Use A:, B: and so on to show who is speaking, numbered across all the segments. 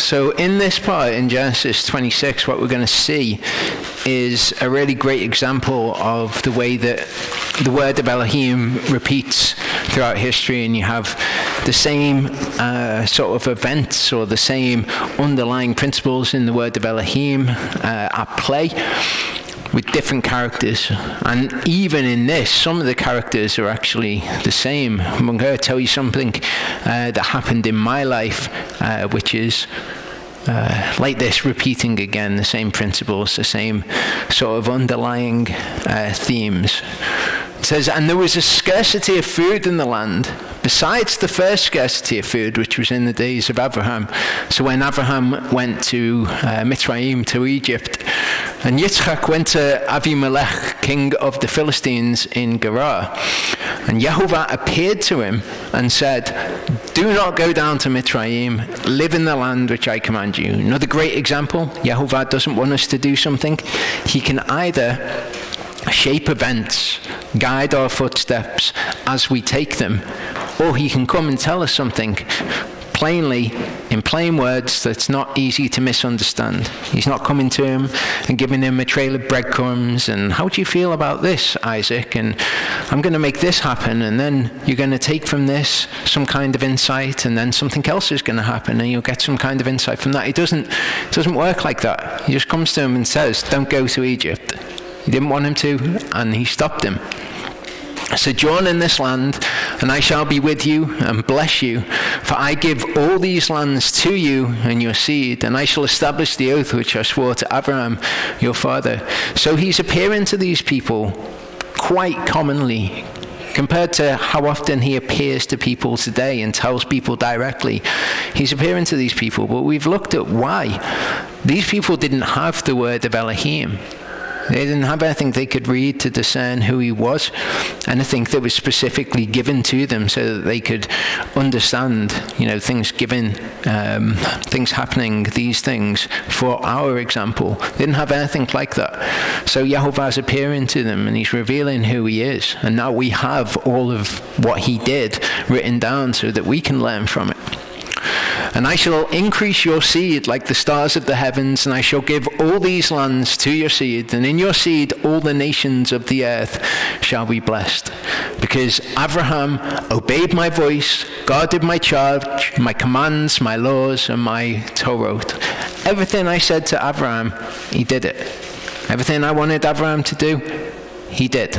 A: So in this part, in Genesis 26, what we're going to see is a really great example of the way that the word of Elohim repeats throughout history, and you have the same sort of events or the same underlying principles in the word of Elohim at play, with different characters. And even in this, some of the characters are actually the same. I'm going to tell you something that happened in my life, which is like this, repeating again the same principles, the same sort of underlying themes. It says, and there was a scarcity of food in the land, besides the first scarcity of food, which was in the days of Abraham. So when Abraham went to Mitzrayim, to Egypt, and Yitzchak went to Avimelech, king of the Philistines in Gerar. And Yehovah appeared to him and said, do not go down to Mitzrayim, live in the land which I command you. Another great example, Yehovah doesn't want us to do something. He can either shape events, guide our footsteps as we take them, or he can come and tell us something plainly, in plain words, that's not easy to misunderstand. He's not coming to him and giving him a trail of breadcrumbs and, how do you feel about this, Isaac? And I'm going to make this happen, and then you're going to take from this some kind of insight, and then something else is going to happen, and you'll get some kind of insight from that. It doesn't work like that. He just comes to him and says, don't go to Egypt. He didn't want him to, and he stopped him. Sojourn in this land, and I shall be with you and bless you, for I give all these lands to you and your seed, and I shall establish the oath which I swore to Abraham your father. So he's appearing to these people quite commonly, compared to how often he appears to people today and tells people directly. He's appearing to these people, but we've looked at why. These people didn't have the word of Elohim. They didn't have anything they could read to discern who he was, anything that was specifically given to them so that they could understand, things given, things happening, these things for our example. They didn't have anything like that. So Yehovah's appearing to them and he's revealing who he is. And now we have all of what he did written down so that we can learn from it. And I shall increase your seed like the stars of the heavens, and I shall give all these lands to your seed, and in your seed all the nations of the earth shall be blessed. Because Abraham obeyed my voice, guarded my charge, my commands, my laws, and my Torah. Everything I said to Abraham, he did it. Everything I wanted Abraham to do, he did.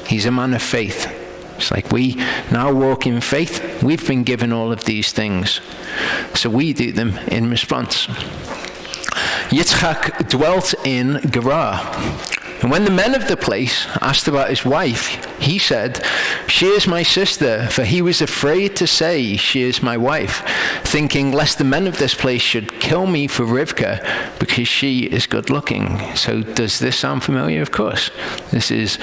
A: He's a man of faith. It's like we now walk in faith. We've been given all of these things, so we do them in response. Yitzchak dwelt in Gerar. And when the men of the place asked about his wife, he said, she is my sister, for he was afraid to say, she is my wife, thinking lest the men of this place should kill me for Rivkah, because she is good looking. So does this sound familiar? Of course. This is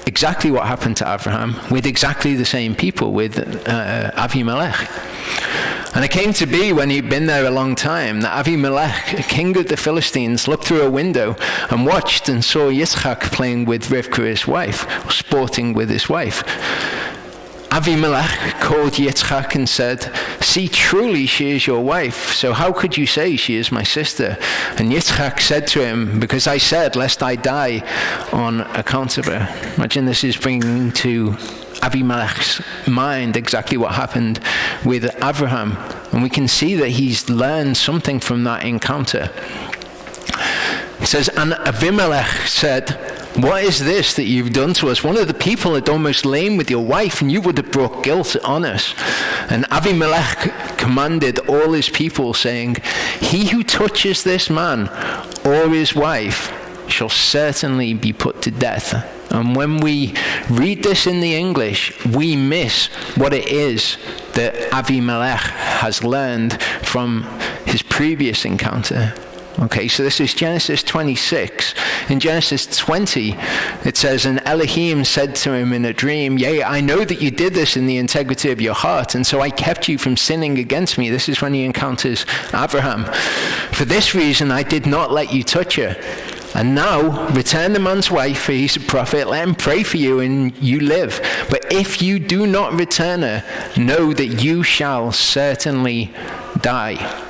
A: exactly what happened to Abraham with exactly the same people, with Avimelech. And it came to be, when he'd been there a long time, that Avimelech, king of the Philistines, looked through a window and watched and saw Yitzchak playing with Rivkah, his wife, or sporting with his wife. Avimelech called Yitzchak and said, see, truly she is your wife, so how could you say she is my sister? And Yitzchak said to him, because I said, lest I die on account of her. Imagine this is bringing to Avimelech's mind exactly what happened with Abraham. And we can see that he's learned something from that encounter. It says, and Avimelech said, what is this that you've done to us? One of the people had almost lain with your wife, and you would have brought guilt on us. And Avimelech commanded all his people, saying, he who touches this man or his wife shall certainly be put to death. And when we read this in the English, we miss what it is that Avimelech has learned from his previous encounter. Okay, so this is Genesis 26. In Genesis 20, it says, and Elohim said to him in a dream, yea, I know that you did this in the integrity of your heart, and so I kept you from sinning against me. This is when he encounters Abraham. For this reason, I did not let you touch her. And now, return the man's wife, for he's a prophet. Let him pray for you, and you live. But if you do not return her, know that you shall certainly die.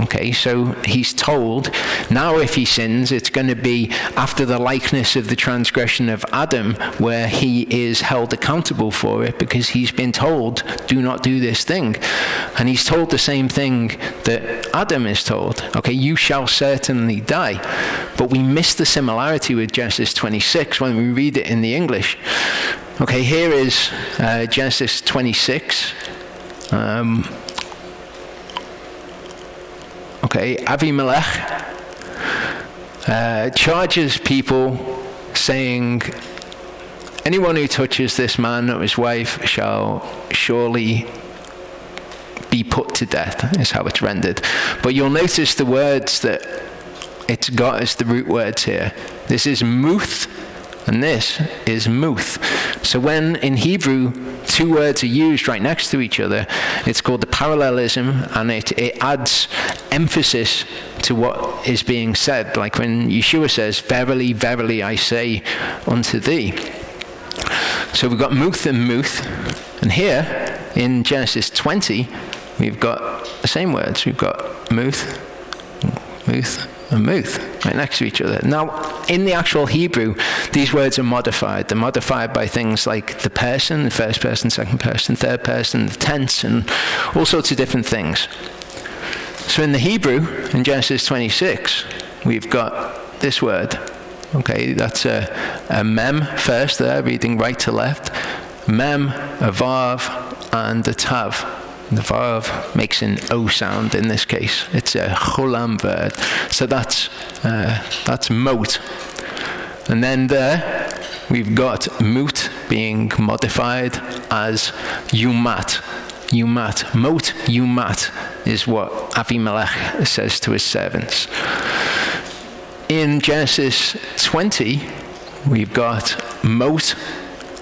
A: Okay, so he's told, now if he sins, it's going to be after the likeness of the transgression of Adam, where he is held accountable for it, because he's been told, do not do this thing. And he's told the same thing that Adam is told. Okay, you shall certainly die. But we miss the similarity with Genesis 26 when we read it in the English. Okay, here is Genesis 26. Avimelech charges people, saying, anyone who touches this man or his wife shall surely be put to death, is how it's rendered. But you'll notice the words that it's got as the root words here. This is muth, and this is muth. So when in Hebrew two words are used right next to each other, it's called the parallelism, and it adds emphasis to what is being said. Like when Yeshua says, verily, verily, I say unto thee. So we've got muth and muth. And here in Genesis 20, we've got the same words. We've got muth, muth, and muth right next to each other. Now, in the actual Hebrew, these words are modified. They're modified by things like the person, the first person, second person, third person, the tense, and all sorts of different things. So in the Hebrew, in Genesis 26, we've got this word. Okay, that's a mem first there, reading right to left. Mem, a vav, and a tav. The vav makes an O sound in this case. It's a cholam word. So that's mot. And then there we've got mut being modified as yumat. Yumat. Mot yumat is what Avimelech says to his servants. In Genesis 20, we've got mot,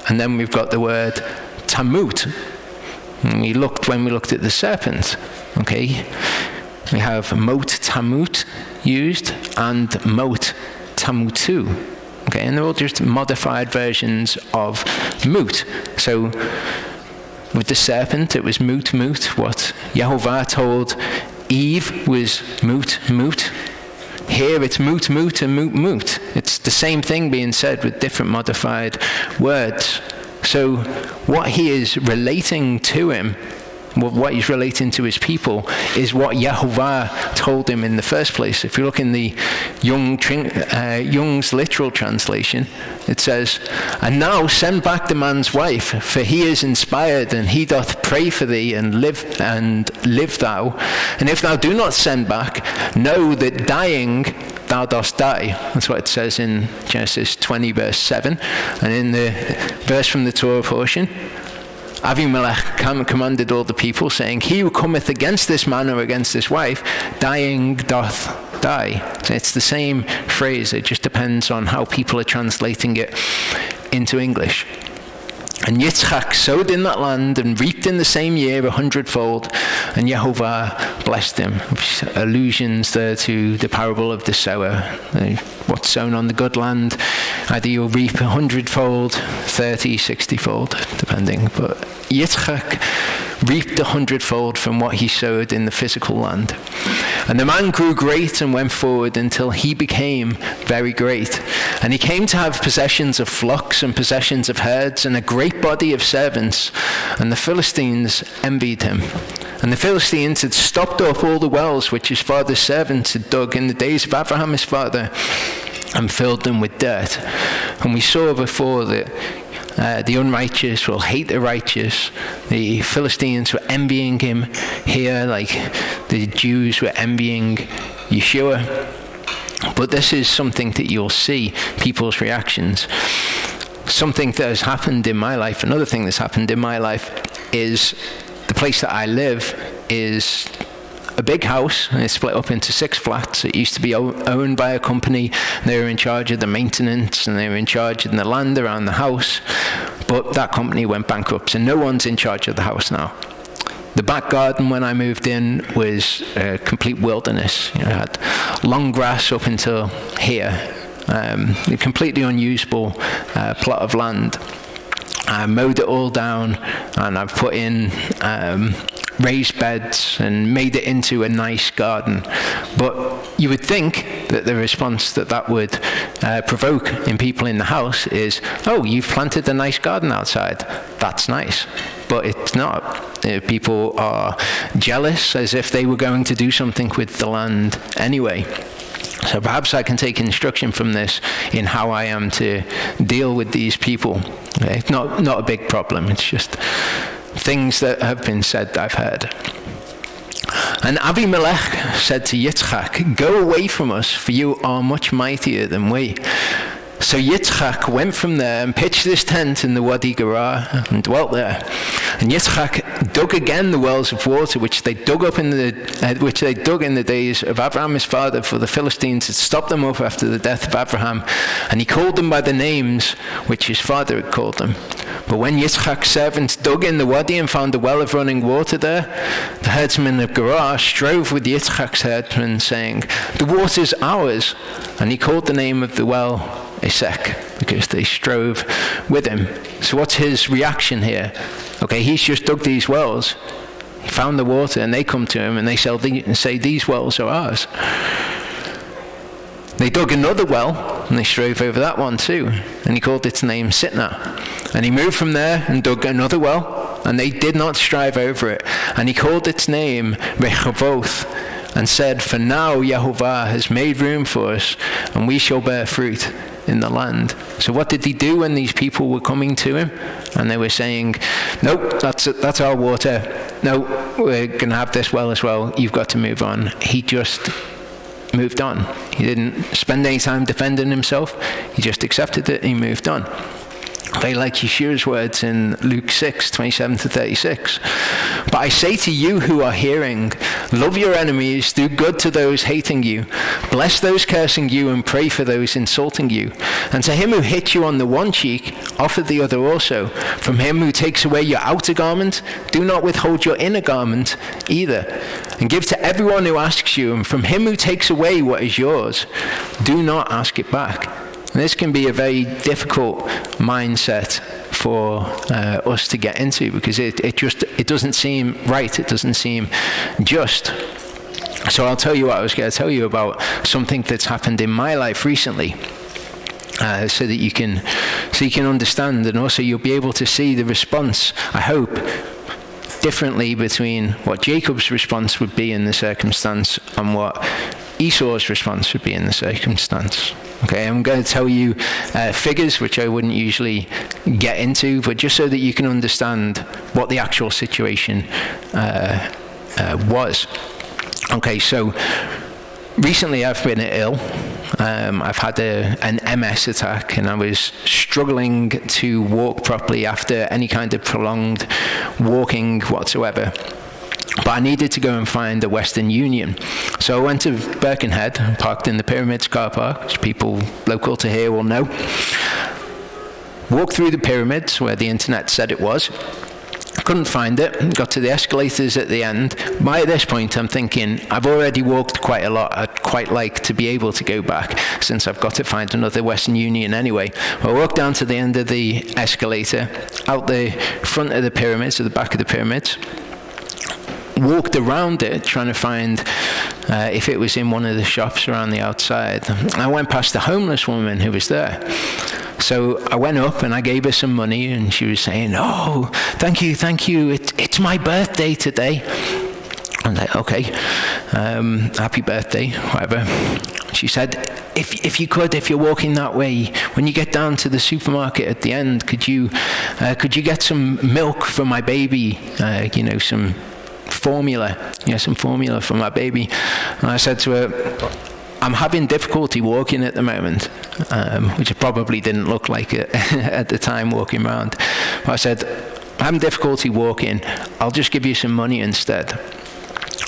A: and then we've got the word tamut. When we looked at the serpent, okay, we have mot tamut used and mot tamutu, okay, and they're all just modified versions of mut. So with the serpent, it was mut. What Yehovah told Eve was mut. Here it's mut and mut. It's the same thing being said with different modified words. So what he is relating to him, what he's relating to his people, is what Yehovah told him in the first place. If you look in the Young's literal translation, it says, and now send back the man's wife, for he is inspired, and he doth pray for thee, and live thou. And if thou do not send back, know that dying thou dost die. That's what it says in Genesis 20 verse 7. And in the verse from the Torah portion, Avimelech commanded all the people, saying, he who cometh against this man or against this wife, dying doth die. So it's the same phrase. It just depends on how people are translating it into English. And Yitzchak sowed in that land and reaped in the same year 100-fold, and Yehovah blessed him. Allusions there to the parable of the sower. What's sown on the good land, either you'll reap 100-fold, 30, 60-fold, depending. But Yitzchak reaped 100-fold from what he sowed in the physical land. And the man grew great and went forward until he became very great. And he came to have possessions of flocks and possessions of herds and a great body of servants. And the Philistines envied him. And the Philistines had stopped up all the wells which his father's servants had dug in the days of Abraham his father, and filled them with dirt. And we saw before that the unrighteous will hate the righteous. The Philistines were envying him here, like the Jews were envying Yeshua. But this is something that you'll see, people's reactions. Something that has happened in my life, another thing that's happened in my life, is the place that I live is a big house, and it's split up into 6 flats. It used to be owned by a company. They were in charge of the maintenance, and they were in charge of the land around the house. But that company went bankrupt, so no one's in charge of the house now. The back garden when I moved in was a complete wilderness. It had long grass up until here, a completely unusable plot of land. I mowed it all down, and I've put in raised beds and made it into a nice garden. But you would think that the response that would provoke in people in the house is, oh, you've planted a nice garden outside. That's nice. But it's not. People are jealous, as if they were going to do something with the land anyway. So perhaps I can take instruction from this in how I am to deal with these people. Okay? Not a big problem. It's just things that have been said that I've heard. And Abimelech said to Yitzchak, "Go away from us, for you are much mightier than we." So Yitzchak went from there and pitched his tent in the Wadi Gerar and dwelt there. And Yitzchak dug again the wells of water which they dug in the days of Abraham his father, for the Philistines had stopped them up after the death of Abraham. And he called them by the names which his father had called them. But when Yitzchak's servants dug in the wadi and found a well of running water there, the herdsmen of Gerar strove with Yitzchak's herdsmen, saying, "The water's ours." And he called the name of the well Esek, because they strove with him. So what's his reaction here? Okay, he's just dug these wells, found the water, and they come to him and they say, "These wells are ours." They dug another well, and they strove over that one too, and he called its name Sitnah. And he moved from there and dug another well, and they did not strive over it, and he called its name Rehoboth, and said, "For now Yehovah has made room for us, and we shall bear fruit in the land." So what did he do when these people were coming to him and they were saying, "Nope, that's our water. No, we're going to have this well as well. You've got to move on." He just moved on. He didn't spend any time defending himself. He just accepted it and he moved on. Very like Yeshua's words in Luke 6:27-36. "But I say to you who are hearing, love your enemies, do good to those hating you, bless those cursing you, and pray for those insulting you. And to him who hits you on the one cheek, offer the other also. From him who takes away your outer garment, do not withhold your inner garment either. And give to everyone who asks you, and from him who takes away what is yours, do not ask it back." And this can be a very difficult mindset for us to get into, because it doesn't seem right, it doesn't seem just. So I'll tell you what I was going to tell you about, something that's happened in my life recently, so that you can understand, and also you'll be able to see the response, I hope, differently between what Jacob's response would be in the circumstance and what Esau's response would be in the circumstance. Okay, I'm going to tell you figures which I wouldn't usually get into, but just so that you can understand what the actual situation was. Okay, so recently I've been ill. I've had an MS attack, and I was struggling to walk properly after any kind of prolonged walking whatsoever. But I needed to go and find a Western Union. So I went to Birkenhead, parked in the Pyramids car park, which people local to here will know. Walked through the Pyramids, where the internet said it was. Couldn't find it. Got to the escalators at the end. By this point, I'm thinking, I've already walked quite a lot. I'd quite like to be able to go back, since I've got to find another Western Union anyway. I walked down to the end of the escalator, out the front of the pyramids, or the back of the pyramids. Walked around it, trying to find if it was in one of the shops around the outside. I went past a homeless woman who was there. So I went up and I gave her some money, and she was saying, "Oh, thank you, it's my birthday today." I was like, "Okay, happy birthday," whatever. She said, if you're walking that way, when you get down to the supermarket at the end, could you get some milk for my baby, some formula for my baby?" And I said to her, "I'm having difficulty walking at the moment," which it probably didn't look like it at the time walking around. But I said, "I'm having difficulty walking, I'll just give you some money instead."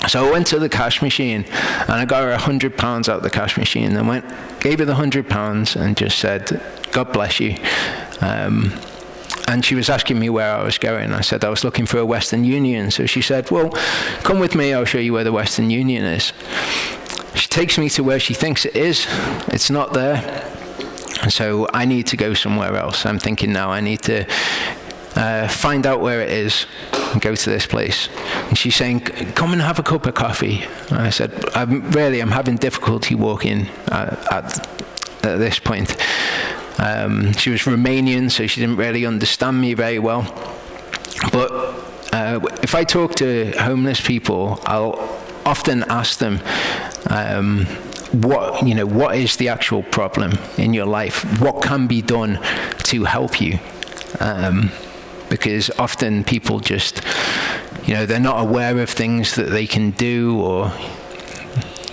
A: So I went to the cash machine and I got her £100 out of the cash machine, and gave her the £100 and just said, "God bless you." And she was asking me where I was going. I said I was looking for a Western Union. So she said, "Well, come with me, I'll show you where the Western Union is." She takes me to where she thinks it is. It's not there. And so I need to go somewhere else. I'm thinking now I need to find out where it is, and go to this place. And she's saying, come and have a cup of coffee. And I said, I'm having difficulty walking at this point. She was Romanian, so she didn't really understand me very well. But if I talk to homeless people, I'll often ask them, what is the actual problem in your life? What can be done to help you? Because often people just, they're not aware of things that they can do, or,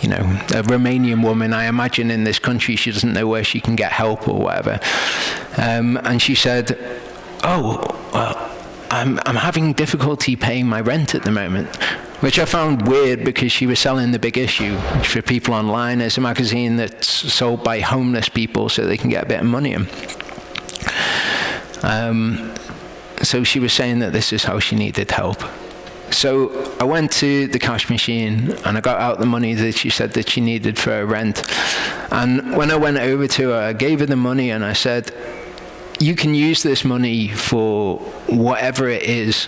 A: a Romanian woman, I imagine in this country, she doesn't know where she can get help or whatever. And she said, I'm having difficulty paying my rent at the moment, which I found weird because she was selling The Big Issue, which for people online is a magazine that's sold by homeless people so they can get a bit of money in. So she was saying that this is how she needed help. So I went to the cash machine and I got out the money that she said that she needed for her rent. And when I went over to her, I gave her the money and I said, you can use this money for whatever it is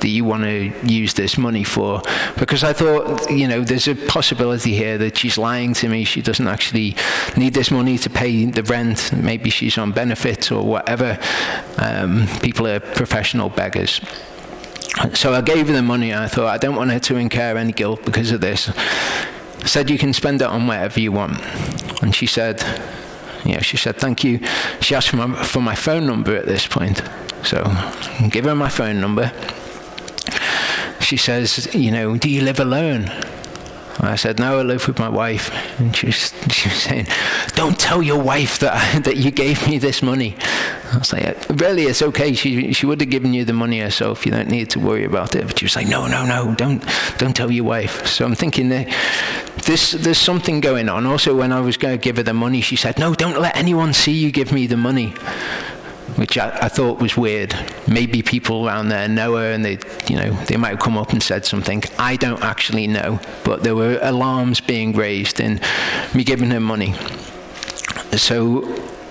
A: that you want to use this money for. Because I thought, there's a possibility here that she's lying to me. She doesn't actually need this money to pay the rent. Maybe she's on benefits or whatever. People are professional beggars. So I gave her the money and I thought, I don't want her to incur any guilt because of this. I said, you can spend it on whatever you want. And she said, thank you. She asked for my phone number at this point. So I give her my phone number. She says, do you live alone? I said, no, I live with my wife. And she was saying, don't tell your wife that you gave me this money. I was like, really, it's okay. She would have given you the money herself. You don't need to worry about it. But she was like, no, don't tell your wife. So I'm thinking that there's something going on. Also, when I was going to give her the money, she said, no, don't let anyone see you give me the money. Which I thought was weird. Maybe people around there know her and they might have come up and said something. I don't actually know, but there were alarms being raised in me giving her money. So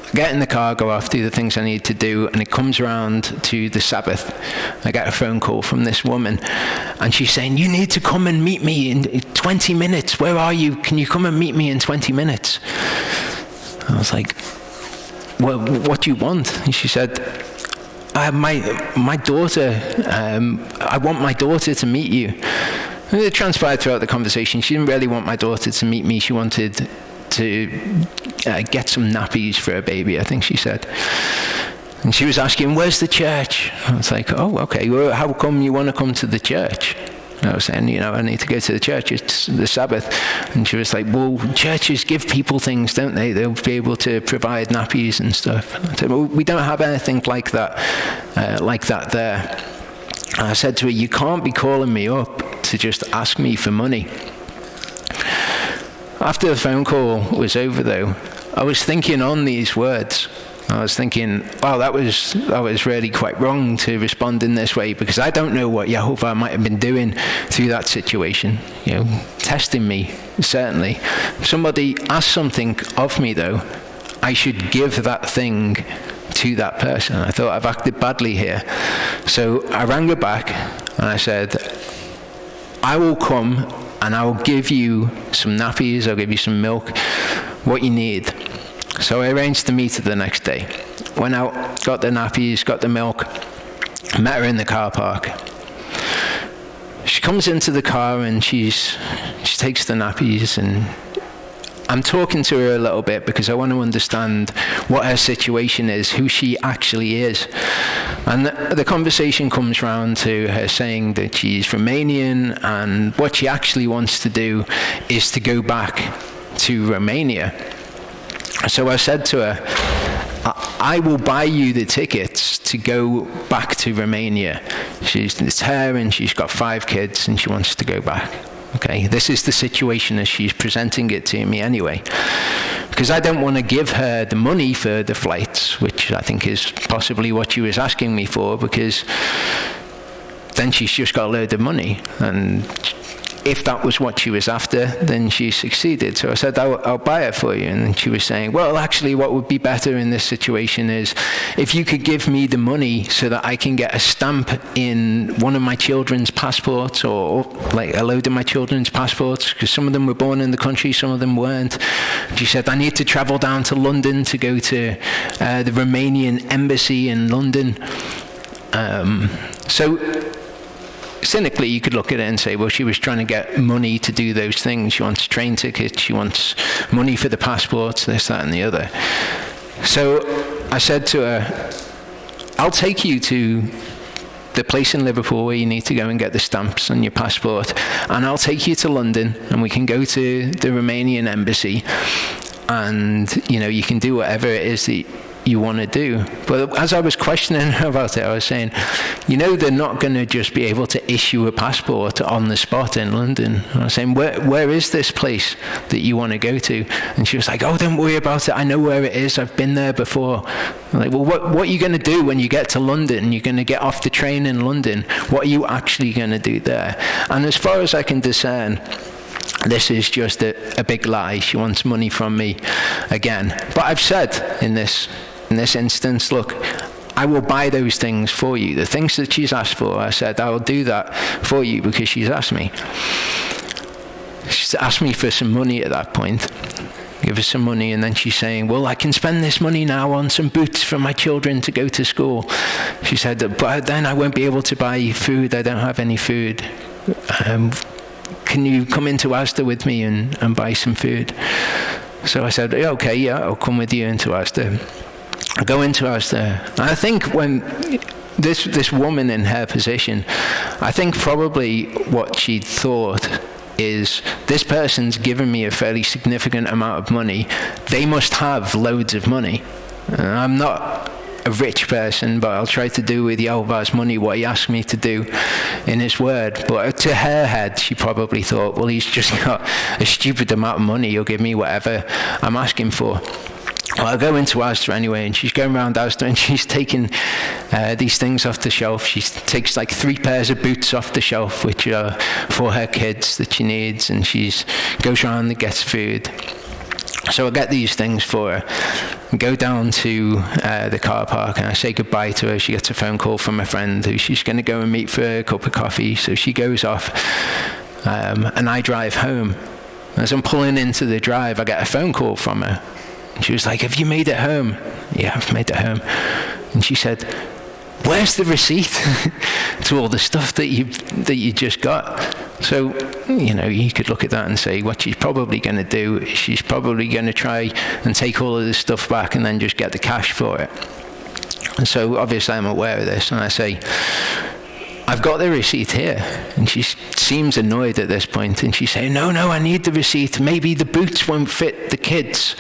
A: I get in the car, go off, do the things I need to do, and it comes around to the Sabbath. I get a phone call from this woman, and she's saying, you need to come and meet me in 20 minutes. Where are you? Can you come and meet me in 20 minutes? I was like, well, what do you want? And she said, my daughter, I want my daughter to meet you. And it transpired throughout the conversation. She didn't really want my daughter to meet me. She wanted to get some nappies for her baby, I think she said. And she was asking, where's the church? I was like, oh, okay. Well, how come you want to come to the church? And I was saying, I need to go to the church. It's the Sabbath. And she was like, well, churches give people things, don't they? They'll be able to provide nappies and stuff. I said, well, we don't have anything like that there. And I said to her, you can't be calling me up to just ask me for money. After the phone call was over, though, I was thinking on these words. I was thinking, wow, that was really quite wrong to respond in this way, because I don't know what Yehovah might have been doing through that situation, testing me, certainly. If somebody asked something of me, though, I should give that thing to that person. I thought, I've acted badly here. So I rang her back and I said, I will come and I will give you some nappies, I'll give you some milk, what you need. So I arranged to meet her the next day. Went out, got the nappies, got the milk, met her in the car park. She comes into the car and she takes the nappies, and I'm talking to her a little bit because I want to understand what her situation is, who she actually is. And the conversation comes round to her saying that she's Romanian, and what she actually wants to do is to go back to Romania. So I said to her, I will buy you the tickets to go back to Romania. It's her and she's got 5 kids and she wants to go back. Okay, this is the situation as she's presenting it to me anyway. Because I don't want to give her the money for the flights, which I think is possibly what she was asking me for, because then she's just got a load of money. And if that was what she was after, then she succeeded. So I said, I'll buy it for you. And then she was saying, well, actually, what would be better in this situation is if you could give me the money so that I can get a stamp in one of my children's passports, or like a load of my children's passports, because some of them were born in the country, some of them weren't. She said, I need to travel down to London to go to the Romanian embassy in London. So cynically, you could look at it and say, well, she was trying to get money to do those things. She wants train tickets, she wants money for the passports, this, that, and the other. So I said to her, I'll take you to the place in Liverpool where you need to go and get the stamps on your passport, and I'll take you to London, and we can go to the Romanian embassy, and, you know, you can do whatever it is that you want to do. But as I was questioning her about it, I was saying, you know, they're not going to just be able to issue a passport on the spot in London. I was saying, where is this place that you want to go to? And she was like, oh, don't worry about it, I know where it is, I've been there before. I'm like, well, what are you going to do when you get to London? You're going to get off the train in London. What are you actually going to do there? And as far as I can discern, this is just a big lie. She wants money from me again. But I've said in this instance, look, I will buy those things for you. The things that she's asked for, I said, I will do that for you because she's asked me. She's asked me for some money at that point. Give her some money, and then she's saying, well, I can spend this money now on some boots for my children to go to school. She said, but then I won't be able to buy food. I don't have any food. Can you come into Asda with me and buy some food? So I said, okay, yeah, I'll come with you into Asda. I go into Asda. And I think when this woman in her position, I think probably what she thought is, this person's given me a fairly significant amount of money. They must have loads of money. I'm not a rich person, but I'll try to do with Yalvar's money what he asked me to do in his word. But to her head, she probably thought, well, he's just got a stupid amount of money, he'll give me whatever I'm asking for. Well, I go into Asda anyway, and she's going around Asda, and she's taking these things off the shelf. She takes like 3 pairs of boots off the shelf, which are for her kids that she needs, and she goes around and gets food. So I get these things for her, and go down to the car park, and I say goodbye to her. She gets a phone call from a friend who she's going to go and meet for a cup of coffee. So she goes off, and I drive home. As I'm pulling into the drive, I get a phone call from her. And she was like, have you made it home? Yeah, I've made it home. And she said, where's the receipt to all the stuff that you just got? So, you know, you could look at that and say, what she's probably going to do is she's probably going to try and take all of this stuff back and then just get the cash for it. And so obviously I'm aware of this, and I say, I've got the receipt here. And she seems annoyed at this point, and she's saying, no, I need the receipt. Maybe the boots won't fit the kids.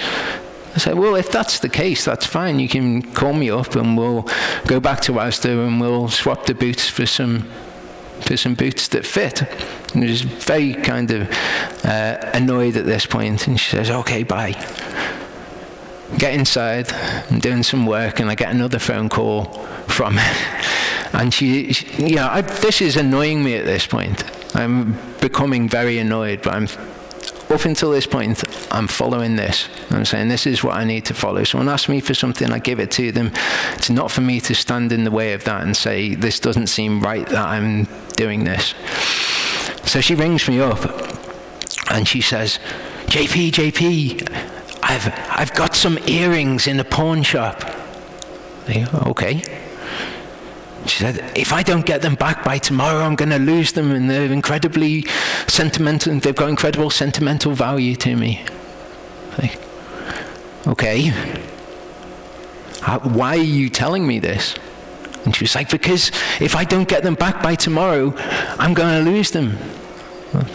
A: I said, well, if that's the case, that's fine. You can call me up and we'll go back to Asda and we'll swap the boots for some boots that fit. And she was very kind of annoyed at this point, and she says, okay, bye. Get inside, I'm doing some work, and I get another phone call from her. And she this is annoying me at this point. I'm becoming very annoyed, but up until this point, I'm following this. I'm saying this is what I need to follow. Someone asks me for something, I give it to them. It's not for me to stand in the way of that and say, this doesn't seem right that I'm doing this. So she rings me up, and she says, JP, I've got some earrings in a pawn shop. I go, okay. She said, if I don't get them back by tomorrow, I'm going to lose them, and they're incredibly sentimental. They've got incredible sentimental value to me. Like, okay. Why are you telling me this? And she was like, because if I don't get them back by tomorrow, I'm going to lose them.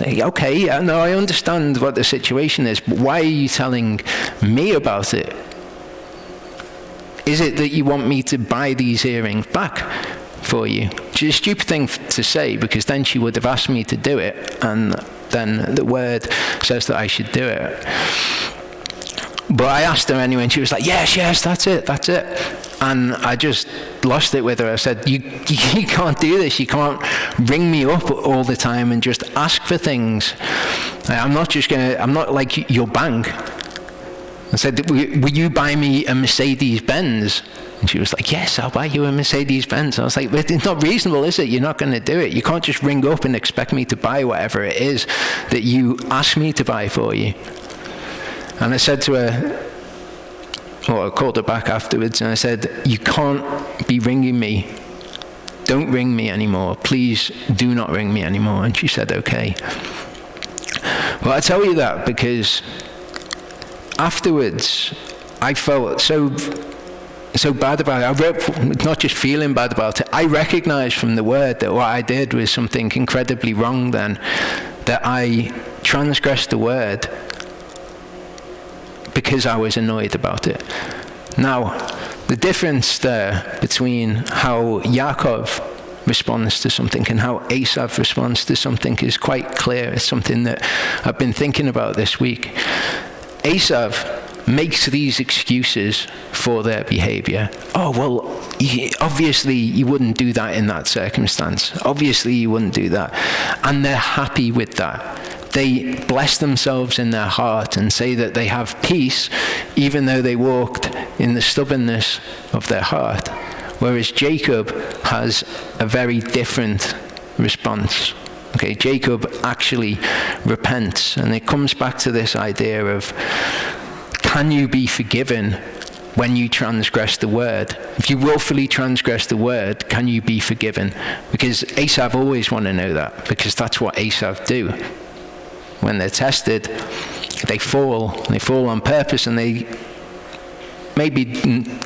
A: Like, okay, no, I understand what the situation is, but why are you telling me about it? Is it that you want me to buy these earrings back for you? Which is a stupid thing to say, because then she would have asked me to do it, and then the word says that I should do it. But I asked her anyway, and she was like, yes, that's it. And I just lost it with her. I said, you can't do this. You can't ring me up all the time and just ask for things. I'm not like your bank. I said, will you buy me a Mercedes-Benz? And she was like, yes, I'll buy you a Mercedes-Benz. I was like, but it's not reasonable, is it? You're not going to do it. You can't just ring up and expect me to buy whatever it is that you ask me to buy for you. And I said to her, I called her back afterwards and I said, you can't be ringing me. Don't ring me anymore. Please do not ring me anymore. And she said, okay. Well, I tell you that because afterwards, I felt so bad about it. Not just feeling bad about it. I recognized from the word that what I did was something incredibly wrong then. That I transgressed the word because I was annoyed about it. Now, the difference there between how Yaakov responds to something and how Esav responds to something is quite clear. It's something that I've been thinking about this week. Esav makes these excuses for their behavior. Oh, well, obviously you wouldn't do that in that circumstance. Obviously you wouldn't do that. And they're happy with that. They bless themselves in their heart and say that they have peace even though they walked in the stubbornness of their heart. Whereas Jacob has a very different response. Okay, Jacob actually repents. And it comes back to this idea of, can you be forgiven when you transgress the word? If you willfully transgress the word, can you be forgiven? Because Esav always want to know that, because that's what Esav do. When they're tested, they fall. They fall on purpose, and they maybe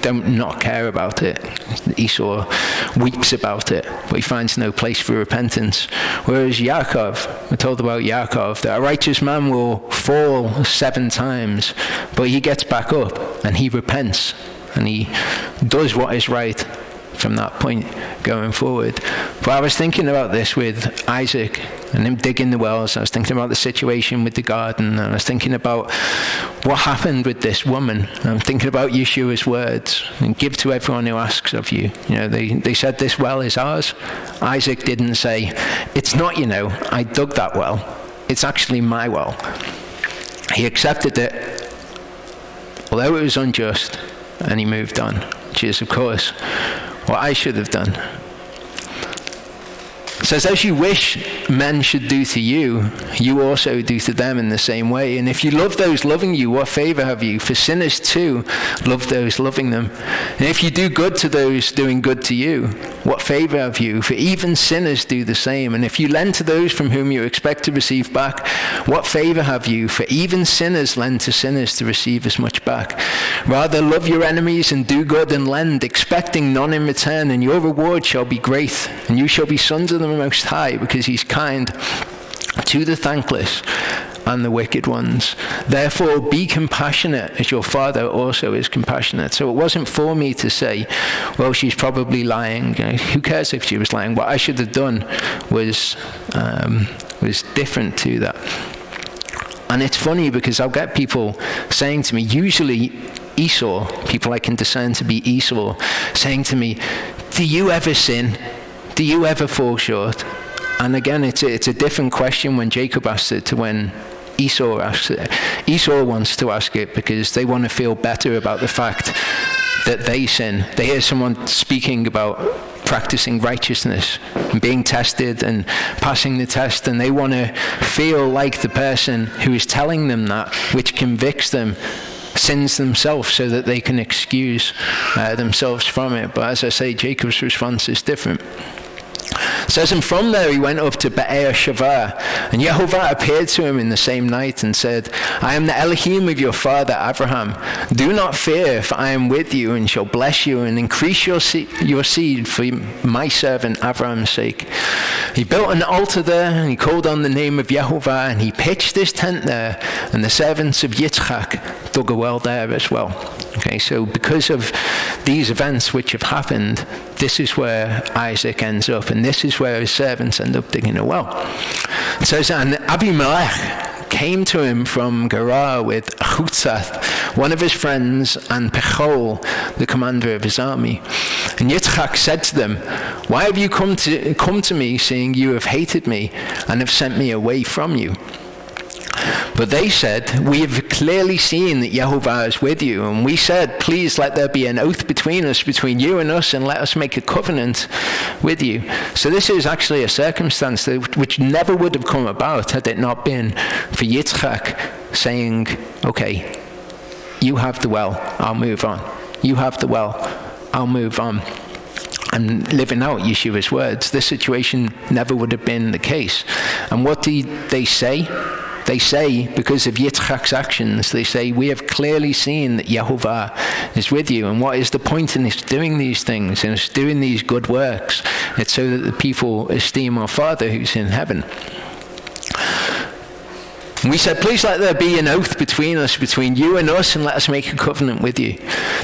A: don't not care about it. Esau weeps about it, but he finds no place for repentance. Whereas Yaakov, we're told about Yaakov, that a righteous man will fall 7 times, but he gets back up, and he repents, and he does what is right from that point going forward. But I was thinking about this with Isaac and him digging the wells. I was thinking about the situation with the garden, and I was thinking about what happened with this woman. I'm thinking about Yeshua's words, and give to everyone who asks of you. You know, they said this well is ours. Isaac didn't say, it's not, I dug that well. It's actually my well. He accepted it, although it was unjust, and he moved on, which is, of course, what I should have done. It says, as you wish men should do to you, you also do to them in the same way. And if you love those loving you, what favor have you? For sinners too love those loving them. And if you do good to those doing good to you, what favor have you? For even sinners do the same. And if you lend to those from whom you expect to receive back, what favor have you? For even sinners lend to sinners to receive as much back. Rather love your enemies and do good and lend, expecting none in return, and your reward shall be great, and you shall be sons of the Most High, because he's kind to the thankless and the wicked ones. Therefore be compassionate as your Father also is compassionate. So it wasn't for me to say, well, she's probably lying. Who cares if she was lying? What I should have done was different to that. And it's funny because I'll get people saying to me, usually Esau, people I can discern to be Esau, saying to me, do you ever sin? Do you ever fall short? And again, it's a different question when Jacob asks it to when Esau asks it. Esau wants to ask it because they want to feel better about the fact that they sin. They hear someone speaking about practicing righteousness and being tested and passing the test, and they want to feel like the person who is telling them that, which convicts them, sins themselves, so that they can excuse themselves from it. But as I say, Jacob's response is different. It says, and from there he went up to Be'er Shavah, and Yehovah appeared to him in the same night and said, I am the Elohim of your father Abraham. Do not fear, for I am with you and shall bless you and increase your seed for my servant Abraham's sake. He built an altar there, and he called on the name of Yehovah, and he pitched his tent there, and the servants of Yitzchak dug a well there as well. Okay, so because of these events which have happened, this is where Isaac ends up, and this is where his servants end up digging a well. It says, and Abimelech came to him from Gerar with Chutzath, one of his friends, and Pechol, the commander of his army. And Yitzchak said to them, "Why have you come to me, seeing you have hated me and have sent me away from you?" But they said, "We have clearly seen that Yehovah is with you." And we said, "Please let there be an oath between you and us, and let us make a covenant with you." So this is actually a circumstance which never would have come about had it not been for Yitzchak saying, "Okay, you have the well, I'll move on. You have the well, I'll move on." And living out Yeshua's words, this situation never would have been the case. And what did they say? They say, because of Yitzchak's actions, they say, "We have clearly seen that Yehovah is with you." And what is the point in us doing these things, in us doing these good works? It's so that the people esteem our Father who's in heaven. We said, "Please let there be an oath between you and us, and let us make a covenant with you,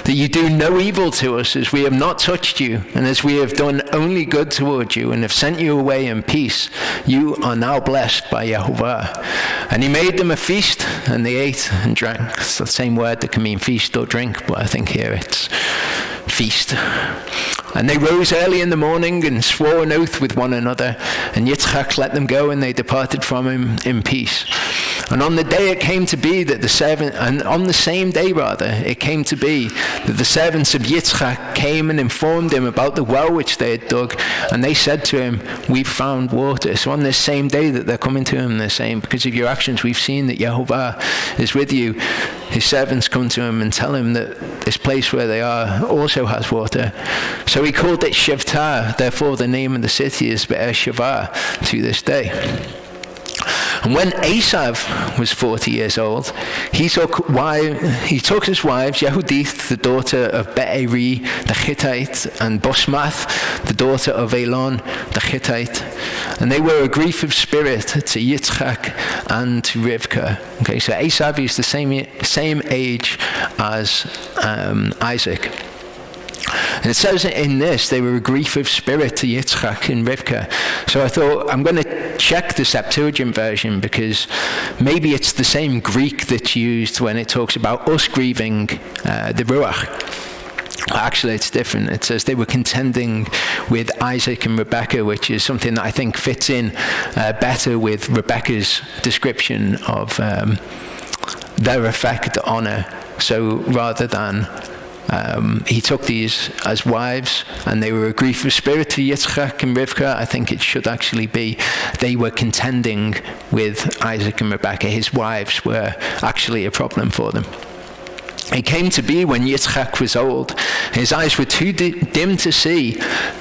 A: that you do no evil to us, as we have not touched you, and as we have done only good toward you, and have sent you away in peace. You are now blessed by Yehovah." And he made them a feast, and they ate and drank. It's the same word that can mean feast or drink, but I think here it's feast. And they rose early in the morning and swore an oath with one another. And Yitzchak let them go, and they departed from him in peace. And on the day it came to be that on the same day it came to be that the servants of Yitzchak came and informed him about the well which they had dug. And they said to him, "We've found water." So on this same day that they're coming to him, they're saying, "Because of your actions, we've seen that Yehovah is with you." His servants come to him and tell him that this place where they are also has water. So he called it Shavtah. Therefore the name of the city is Be'er Shavah to this day. And when Esav was 40 years old, he took his wives, Yehudith, the daughter of Be'eri, the Hittite, and Bosmath, the daughter of Elon, the Hittite. And they were a grief of spirit to Yitzchak and to Rivka. Okay, so Esav is the same age as Isaac. And it says in this, they were a grief of spirit to Yitzchak and Rivka. So I thought, I'm going to check the Septuagint version, because maybe it's the same Greek that's used when it talks about us grieving the Ruach. Actually, it's different. It says they were contending with Isaac and Rebekah, which is something that I think fits in better with Rebekah's description of their effect on her. So rather than he took these as wives, and they were a grief of spirit to Yitzchak and Rivka, I think it should actually be they were contending with Isaac and Rebekah. His wives were actually a problem for them. It came to be when Yitzchak was old, his eyes were too dim to see,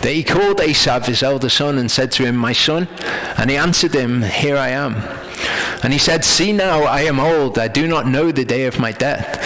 A: that he called Esav, his elder son, and said to him, "My son?" And he answered him, "Here I am." And he said, "See now, I am old, I do not know the day of my death.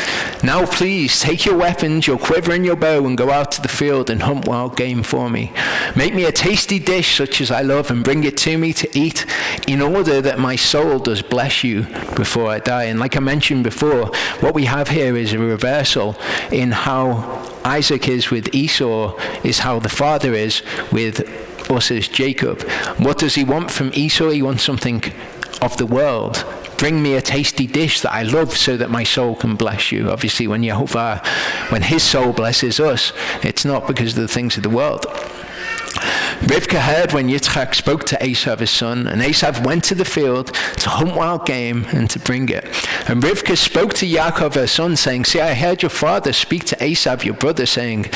A: Now please, take your weapons, your quiver and your bow, and go out to the field and hunt wild game for me. Make me a tasty dish such as I love, and bring it to me to eat, in order that my soul does bless you before I die." And like I mentioned before, what we have here is a reversal in how Isaac is with Esau, is how the father is with us as Jacob. What does he want from Esau? He wants something of the world. Bring me a tasty dish that I love, so that my soul can bless you. Obviously, when his soul blesses us, it's not because of the things of the world. Rivka heard when Yitzchak spoke to Esav his son, and Esav went to the field to hunt wild game and to bring it. And Rivka spoke to Yaakov her son, saying, "See, I heard your father speak to Esav your brother, saying,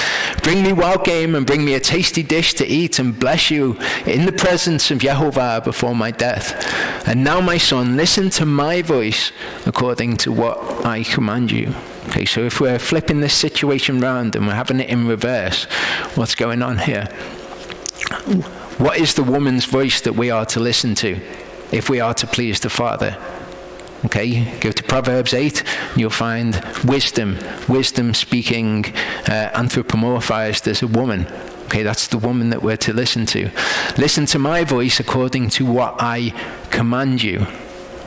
A: 'Bring me wild game and bring me a tasty dish to eat, and bless you in the presence of Yehovah before my death. And now, my son, listen to my voice according to what I command you.'" Okay, so if we're flipping this situation round and we're having it in reverse, what's going on here? What is the woman's voice that we are to listen to if we are to please the Father? Okay, go to Proverbs 8, and you'll find wisdom speaking anthropomorphized as a woman. Okay, that's the woman that we're to listen to. Listen to my voice according to what I command you.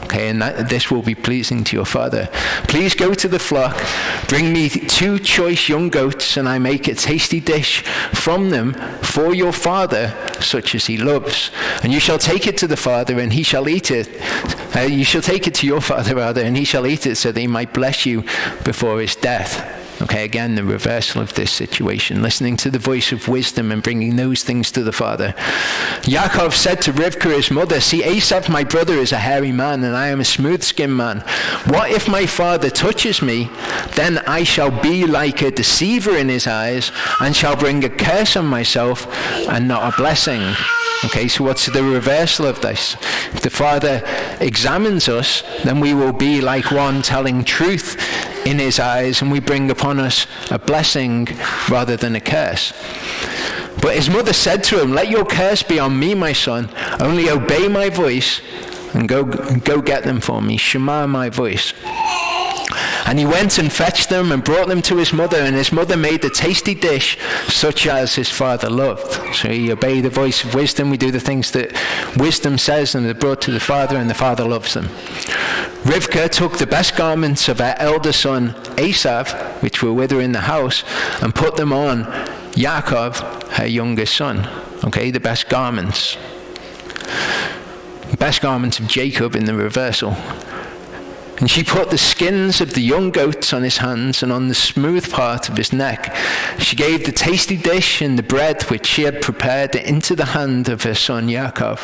A: Okay, and this will be pleasing to your father. Please go to the flock, bring me 2 choice young goats, and I make a tasty dish from them for your father, such as he loves. And you shall take it to the father, and he shall eat it. You shall take it to your father, rather, and he shall eat it, so that he might bless you before his death. Okay, again, the reversal of this situation, listening to the voice of wisdom and bringing those things to the father. Yaakov said to Rivkah, his mother, see, Esav, my brother, is a hairy man, and I am a smooth-skinned man. What if my father touches me? Then I shall be like a deceiver in his eyes, and shall bring a curse on myself, and not a blessing. Okay, so what's the reversal of this? If the father examines us, then we will be like one telling truth in his eyes, and we bring upon us a blessing rather than a curse. But his mother said to him, let your curse be on me, my son. Only obey my voice and go get them for me. Shema my voice. And he went and fetched them and brought them to his mother, and his mother made a tasty dish such as his father loved. So he obeyed the voice of wisdom. We do the things that wisdom says, and they're brought to the father, and the father loves them. Rivkah took the best garments of her elder son Esav, which were with her in the house, and put them on Yaakov, her younger son. Okay, the best garments. The best garments of Jacob in the reversal. And she put the skins of the young goats on his hands and on the smooth part of his neck. She gave the tasty dish and the bread which she had prepared into the hand of her son Yaakov.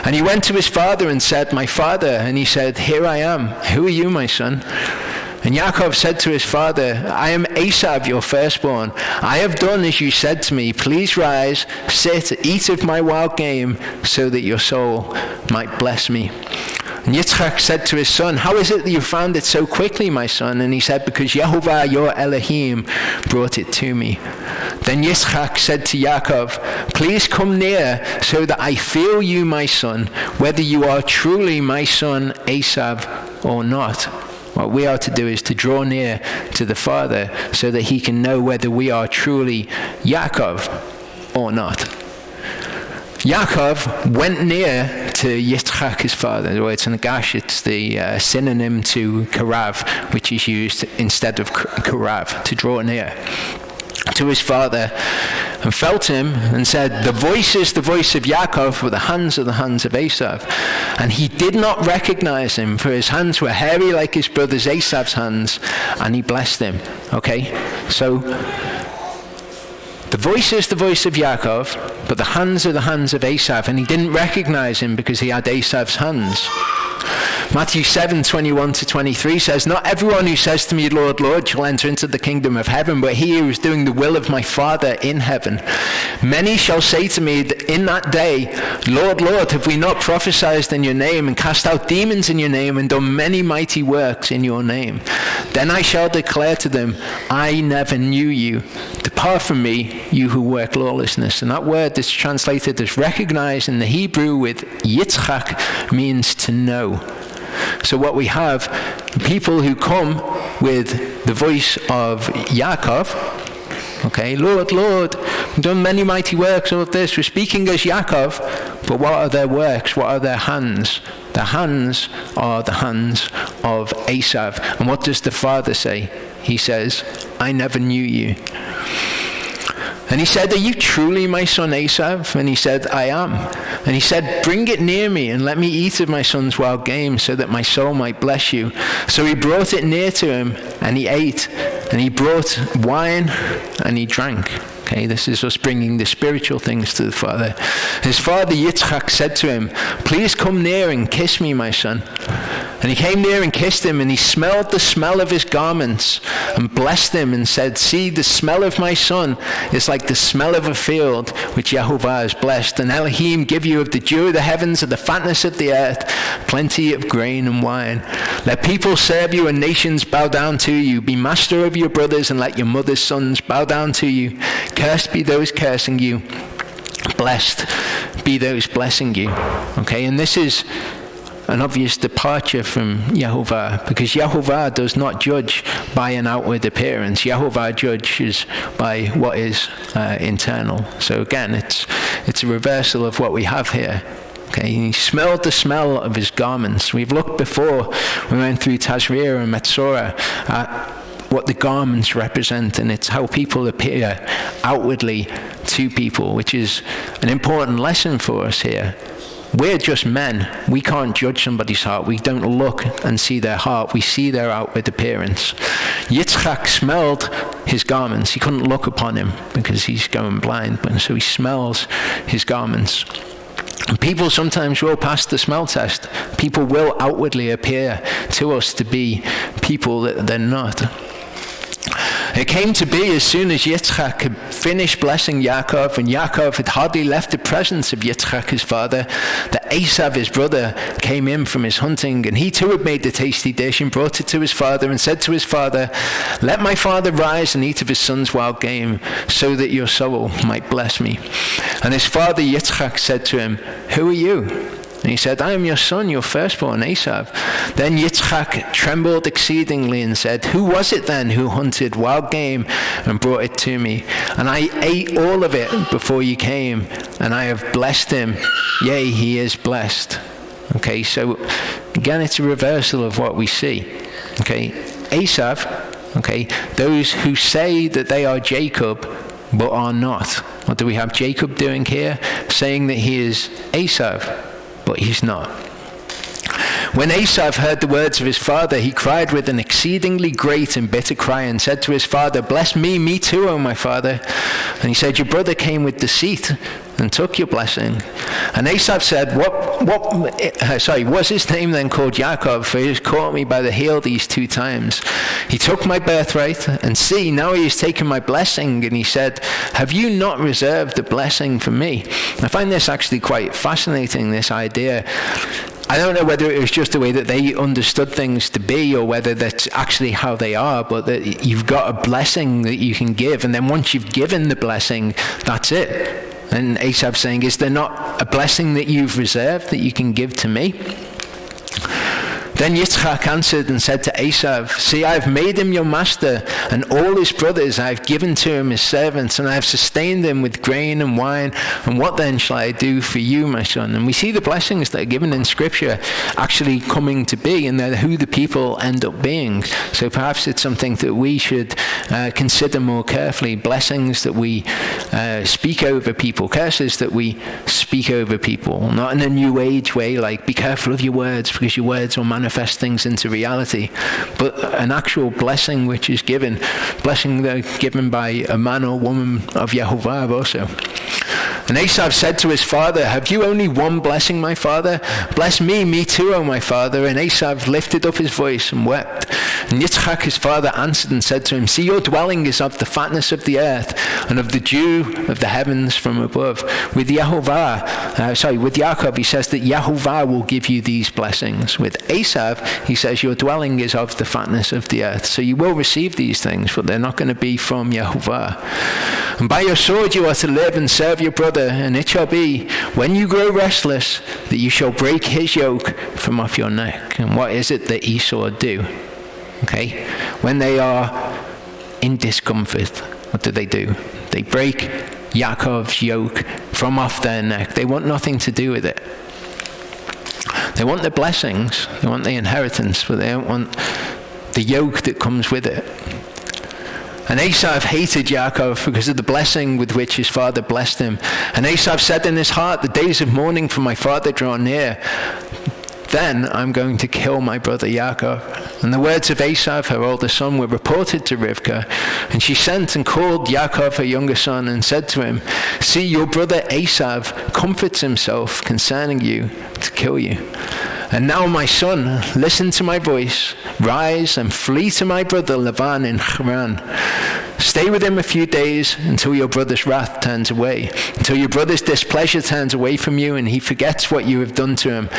A: And he went to his father and said, my father. And he said, here I am. Who are you, my son? And Yaakov said to his father, I am Esav, your firstborn. I have done as you said to me. Please rise, sit, eat of my wild game, so that your soul might bless me. And Yitzchak said to his son, how is it that you found it so quickly, my son? And he said, because Yehovah, your Elohim, brought it to me. Then Yitzchak said to Yaakov, please come near so that I feel you, my son, whether you are truly my son Esav or not. What we are to do is to draw near to the Father so that he can know whether we are truly Yaakov or not. Yaakov went near to Yitzchak, his father. The word Nagash, it's the synonym to Karav, which is used instead of Karav, to draw near to his father, and felt him and said, the voice is the voice of Yaakov, but the hands are the hands of Esav. And he did not recognize him, for his hands were hairy like his brother's Esav's hands, and he blessed him. Okay, so the voice is the voice of Yaakov, but the hands are the hands of Esav, and he didn't recognize him because he had Esav's hands. Matthew 7:21-23 says, not everyone who says to me, Lord, Lord, shall enter into the kingdom of heaven, but he who is doing the will of my Father in heaven. Many shall say to me in that day, Lord, Lord, have we not prophesied in your name, and cast out demons in your name, and done many mighty works in your name? Then I shall declare to them, I never knew you. Depart from me, you who work lawlessness. And that word that's translated as recognize in the Hebrew with Yitzchak means to know. So what we have, people who come with the voice of Yaakov, okay, Lord, Lord, we've done many mighty works, all of this, we're speaking as Yaakov, but what are their works? What are their hands? Their hands are the hands of Esav. And what does the Father say? He says, I never knew you. And he said, are you truly my son Esav? And he said, I am. And he said, bring it near me and let me eat of my son's wild game so that my soul might bless you. So he brought it near to him and he ate, and he brought wine and he drank. Okay, this is us bringing the spiritual things to the Father. His father Yitzchak said to him, please come near and kiss me, my son. And he came near and kissed him, and he smelled the smell of his garments and blessed him and said, see, the smell of my son is like the smell of a field which Yehovah has blessed. And Elohim give you of the dew of the heavens and the fatness of the earth, plenty of grain and wine. Let people serve you and nations bow down to you. Be master of your brothers, and let your mother's sons bow down to you. Cursed be those cursing you. Blessed be those blessing you. Okay, and this is an obvious departure from Yehovah, because Yehovah does not judge by an outward appearance. Yehovah judges by what is internal. So again, it's a reversal of what we have here. Okay, and he smelled the smell of his garments. We've looked before, we went through Tazria and Metzora, at what the garments represent, and it's how people appear outwardly to people, which is an important lesson for us here. We're just men. We can't judge somebody's heart. We don't look and see their heart. We see their outward appearance. Yitzchak smelled his garments. He couldn't look upon him because he's going blind, but so he smells his garments. And people sometimes will pass the smell test. People will outwardly appear to us to be people that they're not. It came to be as soon as Yitzchak had finished blessing Yaakov, and Yaakov had hardly left the presence of Yitzchak his father, that Esav his brother came in from his hunting, and he too had made the tasty dish and brought it to his father and said to his father, "Let my father rise and eat of his son's wild game, so that your soul might bless me." And his father Yitzchak said to him, "Who are you?" And he said, "I am your son, your firstborn, Esav." Then Yitzchak trembled exceedingly and said, "Who was it then who hunted wild game and brought it to me? And I ate all of it before you came, and I have blessed him. Yea, he is blessed." Okay, so again, it's a reversal of what we see. Okay, Esav, okay, those who say that they are Jacob, but are not. What do we have Jacob doing here? Saying that he is Esav, but he's not. When Esav heard the words of his father, he cried with an exceedingly great and bitter cry and said to his father, "Bless me too, O my father." And he said, "Your brother came with deceit and took your blessing." And Esav said, was his name then called Yaakov? For he has caught me by the heel these 2 times. He took my birthright, and see, now he has taken my blessing. And he said, "Have you not reserved the blessing for me?" I find this actually quite fascinating, this idea. I don't know whether it was just the way that they understood things to be, or whether that's actually how they are, but that you've got a blessing that you can give, and then once you've given the blessing, that's it. And Esav's saying, "Is there not a blessing that you've reserved that you can give to me?" Then Yitzchak answered and said to Esav, "See, I have made him your master, and all his brothers I have given to him as servants, and I have sustained them with grain and wine. And what then shall I do for you, my son?" And we see the blessings that are given in Scripture actually coming to be, and they're who the people end up being. So perhaps it's something that we should consider more carefully. Blessings that we speak over people, curses that we speak over people, not in a new age way, like be careful of your words because your words will manifest things into reality, but an actual blessing which is given, blessing that given by a man or woman of Yehovah also. And Esav said to his father, "Have you only one blessing, my father? Bless me too, O my father." And Esav lifted up his voice and wept. And Yitzchak his father answered and said to him, "See, your dwelling is of the fatness of the earth and of the dew of the heavens from above." With Yaakov, he says that Yehovah will give you these blessings. With Esav, he says your dwelling is of the fatness of the earth. So you will receive these things, but they're not going to be from Yehovah. "And by your sword you are to live and serve your brother, and it shall be, when you grow restless, that you shall break his yoke from off your neck." And what is it that Esau do? Okay, when they are in discomfort, what do? They break Yaakov's yoke from off their neck. They want nothing to do with it. They want the blessings, they want the inheritance, but they don't want the yoke that comes with it. And Esav hated Yaakov because of the blessing with which his father blessed him. And Esav said in his heart, "The days of mourning for my father draw near. Then I'm going to kill my brother Yaakov." And the words of Esav, her older son, were reported to Rivkah. And she sent and called Yaakov, her younger son, and said to him, "See, your brother Esav comforts himself concerning you to kill you. And now, my son, listen to my voice. Rise and flee to my brother Lavan in Haran. Stay with him a few days until your brother's wrath turns away, until your brother's displeasure turns away from you and he forgets what you have done to him.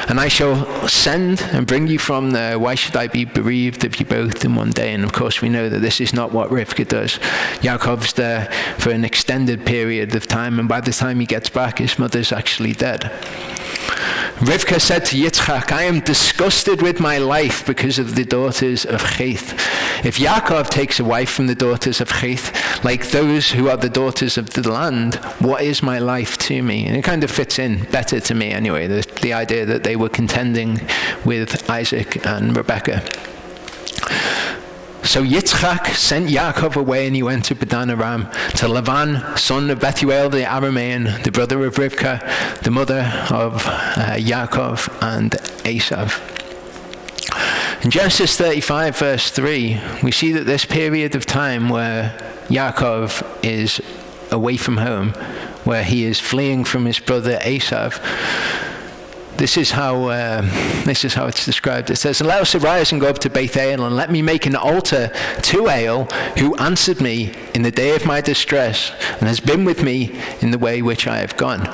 A: And I shall send and bring you from there. Why should I be bereaved of you both in one day?" And of course we know that this is not what Rivkah does. Yaakov's there for an extended period of time, and by the time he gets back, his mother's actually dead. Rivka said to Yitzchak, I am disgusted with my life because of the daughters of Cheth. If Yaakov takes a wife from the daughters of Cheth, like those who are the daughters of the land, what is my life to me? And it kind of fits in better to me anyway, the idea that they were contending with Isaac and Rebekah. So Yitzchak sent Yaakov away, and he went to Padan Aram, to Lavan, son of Bethuel the Aramean, the brother of Rivkah, the mother of Yaakov and Esav. In Genesis 35, verse 3, we see that this period of time where Yaakov is away from home, where he is fleeing from his brother Esav, this is how it's described. It says, let us arise and go up to Bethel, and let me make an altar to Ael, who answered me in the day of my distress, and has been with me in the way which I have gone.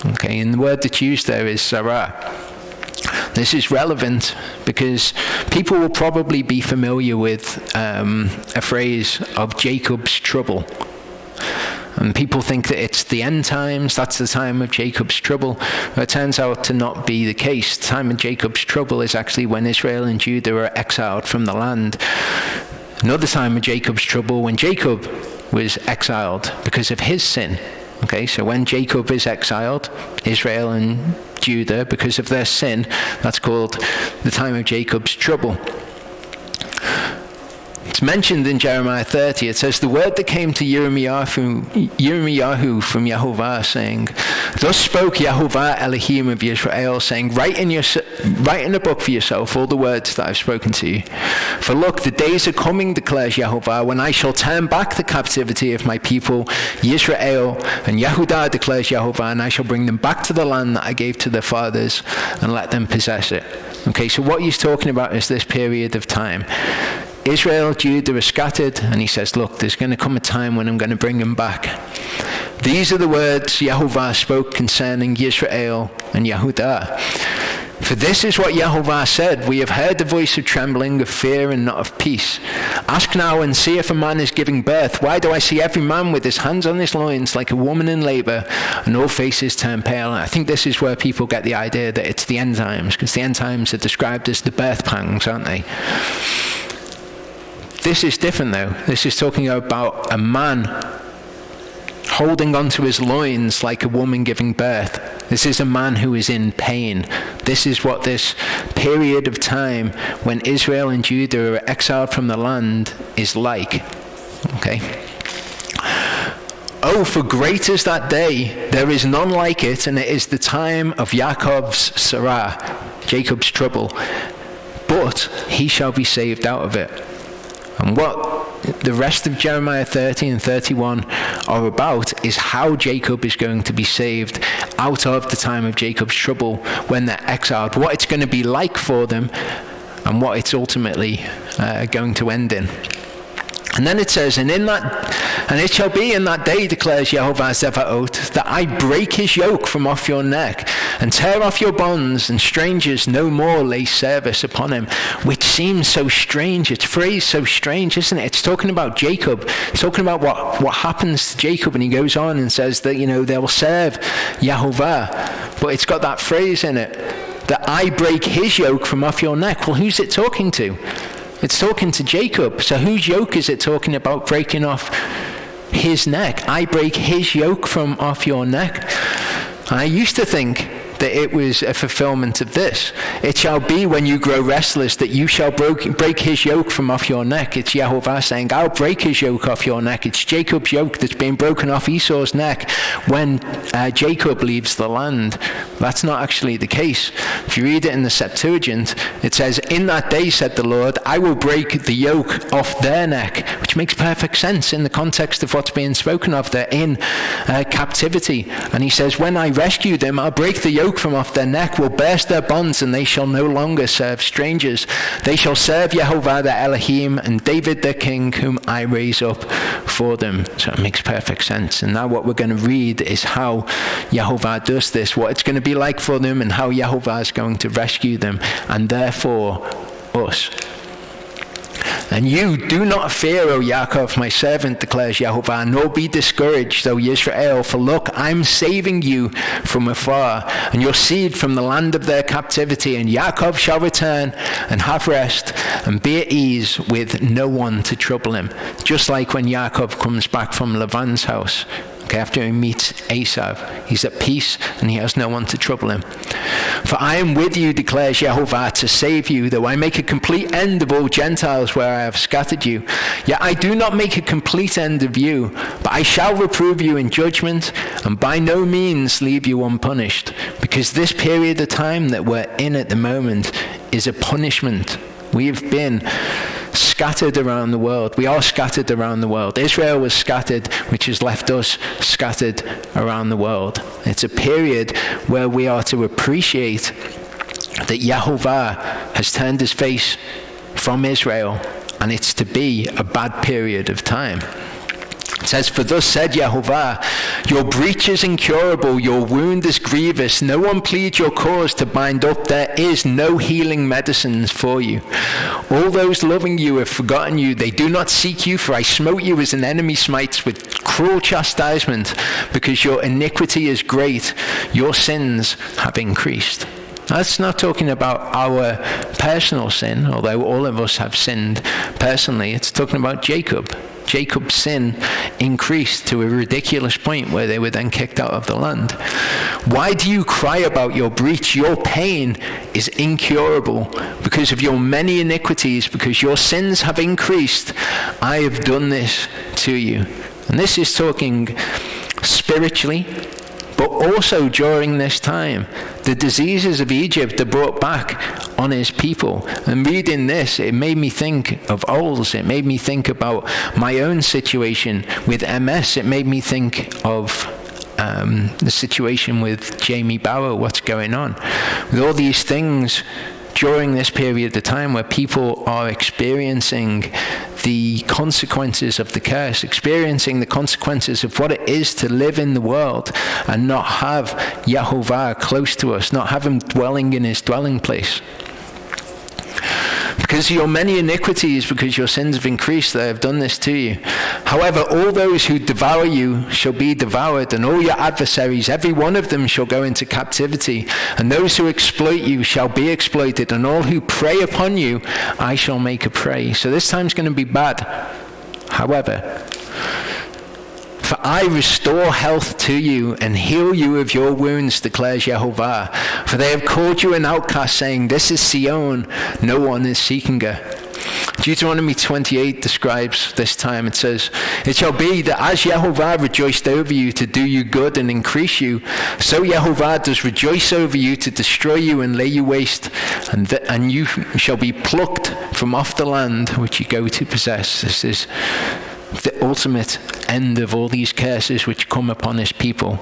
A: Okay, and the word that's used there is Sarah. This is relevant because people will probably be familiar with a phrase of Jacob's trouble. And people think that it's the end times, that's the time of Jacob's trouble. But it turns out to not be the case. The time of Jacob's trouble is actually when Israel and Judah are exiled from the land. Another time of Jacob's trouble when Jacob was exiled because of his sin. Okay, so when Jacob is exiled, Israel and Judah, because of their sin, that's called the time of Jacob's trouble. It's mentioned in Jeremiah 30. It says, the word that came to Yirmiyahu from Yehovah, saying, thus spoke Yehovah Elohim of Yisrael, saying, write in a book for yourself all the words that I've spoken to you. For look, the days are coming, declares Yehovah, when I shall turn back the captivity of my people, Yisrael, and Yehudah, declares Yehovah, and I shall bring them back to the land that I gave to their fathers, and let them possess it. Okay, so what he's talking about is this period of time. Israel, Judah are scattered, and he says, look, there's going to come a time when I'm going to bring them back. These are the words Yehovah spoke concerning Yisrael and Yehudah. For this is what Yehovah said, we have heard the voice of trembling, of fear, and not of peace. Ask now and see if a man is giving birth. Why do I see every man with his hands on his loins like a woman in labor, and all faces turn pale? And I think this is where people get the idea that it's the end times, because the end times are described as the birth pangs, aren't they? This is different though. This is talking about a man holding onto his loins like a woman giving birth. This is a man who is in pain. This is what this period of time when Israel and Judah are exiled from the land is like. Okay? Oh, for great is that day, there is none like it, and it is the time of Yaakov's Sarah, Jacob's trouble. But he shall be saved out of it. And what the rest of Jeremiah 30 and 31 are about is how Jacob is going to be saved out of the time of Jacob's trouble when they're exiled, what it's going to be like for them, and what it's ultimately going to end in. And then it says, and it shall be in that day, declares Yehovah Zevaot, that I break his yoke from off your neck, and tear off your bonds, and strangers no more lay service upon him. Which seems so strange. It's phrased so strange, isn't it? It's talking about Jacob. It's talking about what happens to Jacob, and he goes on and says that, they will serve Yehovah. But it's got that phrase in it, that I break his yoke from off your neck. Well, who's it talking to? It's talking to Jacob. So whose yoke is it talking about breaking off his neck? I break his yoke from off your neck. I used to think that it was a fulfillment of this. It shall be when you grow restless that you shall break his yoke from off your neck. It's Yehovah saying, I'll break his yoke off your neck. It's Jacob's yoke that's being broken off Esau's neck when Jacob leaves the land. That's not actually the case. If you read it in the Septuagint, it says, in that day, said the Lord, I will break the yoke off their neck, which makes perfect sense in the context of what's being spoken of. They're in captivity. And he says, when I rescue them, I'll break the yoke from off their neck, will burst their bonds, and they shall no longer serve strangers. They shall serve Yehovah their Elohim, and David their king, whom I raise up for them. So it makes perfect sense. And now what we're going to read is how Yehovah does this, what it's going to be like for them, and how Yehovah is going to rescue them, and therefore us. And you, do not fear, O Yaakov, my servant, declares Yehovah, nor be discouraged, O Israel, for look, I'm saving you from afar, and your seed from the land of their captivity. And Yaakov shall return and have rest and be at ease with no one to trouble him. Just like when Yaakov comes back from Laban's house. Okay, after he meets Esau, he's at peace and he has no one to trouble him. For I am with you, declares Yehovah, to save you, though I make a complete end of all Gentiles where I have scattered you. Yet I do not make a complete end of you, but I shall reprove you in judgment, and by no means leave you unpunished, because this period of time that we're in at the moment is a punishment. We have been scattered around the world. We are scattered around the world. Israel was scattered, which has left us scattered around the world. It's a period where we are to appreciate that Yehovah has turned his face from Israel, and it's to be a bad period of time. It says, for thus said Yehovah, your breach is incurable, your wound is grievous. No one pleads your cause to bind up. There is no healing medicines for you. All those loving you have forgotten you. They do not seek you, for I smote you as an enemy smites with cruel chastisement, because your iniquity is great. Your sins have increased. That's not talking about our personal sin, although all of us have sinned personally. It's talking about Jacob. Jacob's sin increased to a ridiculous point where they were then kicked out of the land. Why do you cry about your breach? Your pain is incurable because of your many iniquities, because your sins have increased. I have done this to you. And this is talking spiritually, but also during this time. The diseases of Egypt are brought back on his people. And reading this, it made me think of Ols. It made me think about my own situation with MS. It made me think of the situation with Jamie Bauer, what's going on. With all these things during this period of time where people are experiencing the consequences of the curse, experiencing the consequences of what it is to live in the world and not have Yehovah close to us, not have him dwelling in his dwelling place. Because of your many iniquities, because your sins have increased, I have done this to you. However, all those who devour you shall be devoured, and all your adversaries, every one of them shall go into captivity. And those who exploit you shall be exploited, and all who prey upon you, I shall make a prey. So this time's going to be bad. However, for I restore health to you and heal you of your wounds, declares Yehovah. For they have called you an outcast, saying, this is Sion, no one is seeking her. Deuteronomy 28 describes this time. It says, it shall be that as Yehovah rejoiced over you to do you good and increase you, so Yehovah does rejoice over you to destroy you and lay you waste, and you shall be plucked from off the land which you go to possess. This is the ultimate end of all these curses which come upon his people.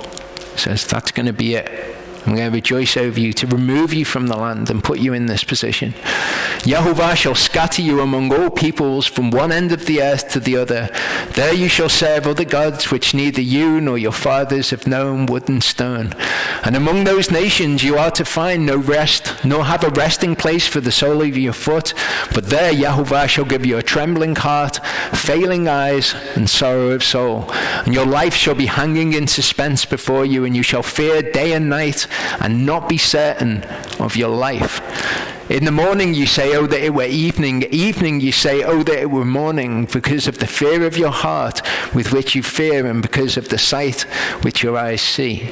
A: It says that's going to be it. I'm going to rejoice over you to remove you from the land and put you in this position. Yehovah shall scatter you among all peoples from one end of the earth to the other. There you shall serve other gods which neither you nor your fathers have known, wood and stone. And among those nations you are to find no rest, nor have a resting place for the sole of your foot. But there Yehovah shall give you a trembling heart, failing eyes, and sorrow of soul. And your life shall be hanging in suspense before you, and you shall fear day and night, and not be certain of your life. In the morning you say, oh, that it were evening. Evening you say, oh, that it were morning, because of the fear of your heart with which you fear, and because of the sight which your eyes see.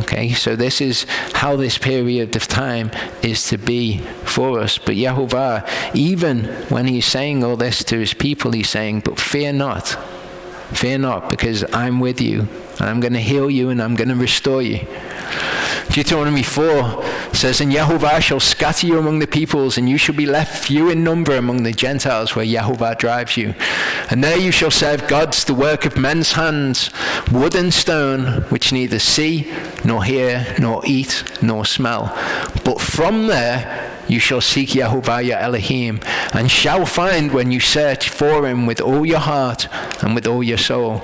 A: Okay, so this is how this period of time is to be for us. But Yehovah, even when he's saying all this to his people, he's saying, but fear not, because I'm with you, and I'm going to heal you, and I'm going to restore you. Deuteronomy 4 says, and Yehovah shall scatter you among the peoples, and you shall be left few in number among the Gentiles where Yehovah drives you. And there you shall serve gods, the work of men's hands, wood and stone, which neither see, nor hear, nor eat, nor smell. But from there you shall seek Yehovah your Elohim, and shall find when you search for him with all your heart and with all your soul.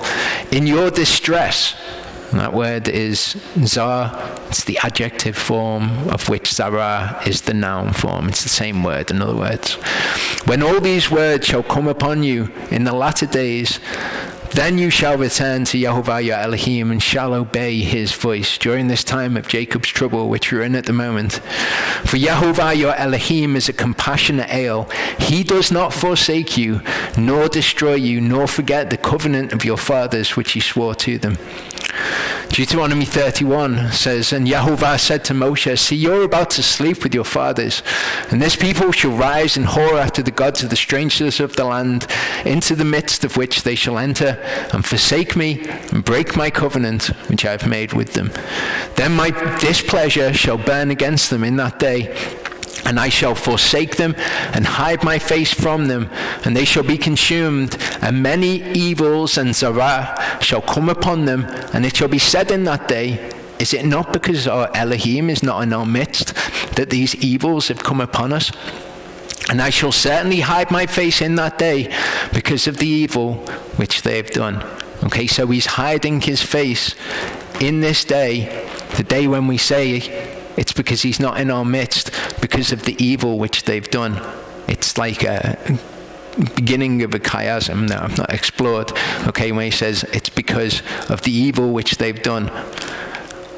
A: In your distress And that word is zar. It's the adjective form of which zara is the noun form. It's the same word, in other words. When all these words shall come upon you in the latter days, then you shall return to Yehovah your Elohim and shall obey his voice during this time of Jacob's trouble, which we're in at the moment. For Yehovah your Elohim is a compassionate El. He does not forsake you, nor destroy you, nor forget the covenant of your fathers, which he swore to them. Deuteronomy 31 says, And Yehovah said to Moshe, See, you're about to sleep with your fathers, and this people shall rise and whore after the gods of the strangers of the land, into the midst of which they shall enter, and forsake me, and break my covenant, which I have made with them. Then my displeasure shall burn against them in that day, and I shall forsake them and hide my face from them, and they shall be consumed, and many evils and zara shall come upon them, and it shall be said in that day, Is it not because our Elohim is not in our midst that these evils have come upon us? And I shall certainly hide my face in that day because of the evil which they have done. Okay, so he's hiding his face in this day, the day when we say it's because he's not in our midst because of the evil which they've done. It's like a beginning of a chiasm that I've not explored. Okay, when he says it's because of the evil which they've done.